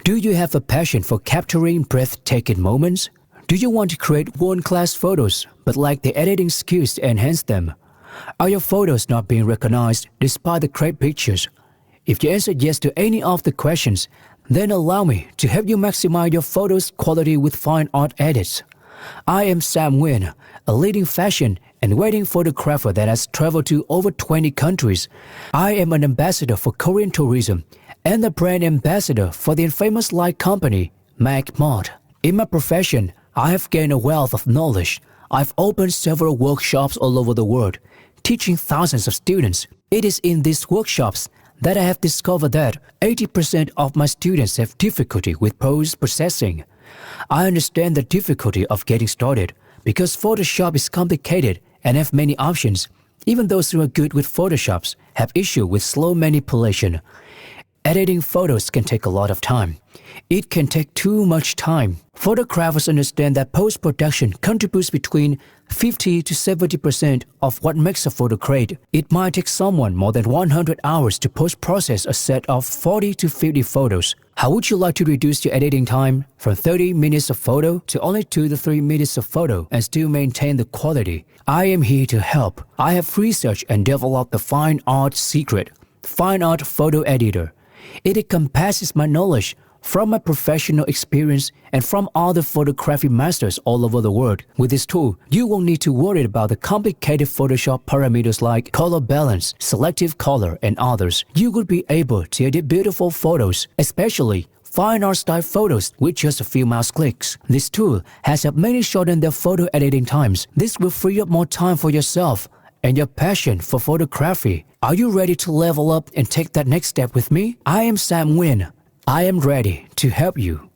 Do you have a passion for capturing breathtaking moments? Do you want to create world-class photos but lack the editing skills to enhance them? Are your photos not being recognized despite the great pictures? If you answered yes to any of the questions, then allow me to help you maximize your photos' quality with FineArt edits. I am Nguyen, a leading fashion and wedding photographer that has traveled to over 20 countries. I am an ambassador for Korean tourism and the brand ambassador for the infamous light company, MagMod. In my profession, I have gained a wealth of knowledge. I've opened several workshops all over the world, teaching thousands of students. It is in these workshops that I have discovered that 80% of my students have difficulty with post-processing. I understand the difficulty of getting started because Photoshop is complicated and have many options. Even those who are good with Photoshops have issue with slow manipulation. Editing photos can take a lot of time. It can take too much time. Photographers understand that post-production contributes between 50 to 70% of what makes a photo great. It might take someone more than 100 hours to post-process a set of 40 to 50 photos. How would you like to reduce your editing time from 30 minutes of photo to only 2 to 3 minutes of photo and still maintain the quality? I am here to help. I have researched and developed the FineArt secret, FineArt Photo Editor. It encompasses my knowledge from my professional experience and from other photography masters all over the world. With this tool, you won't need to worry about the complicated Photoshop parameters like color balance, selective color, and others. You will be able to edit beautiful photos, especially fine art style photos with just a few mouse clicks. This tool has helped many shorten their photo editing times. This will free up more time for yourself and your passion for photography. Are you ready to level up and take that next step with me? I am Nguyen. I am ready to help you.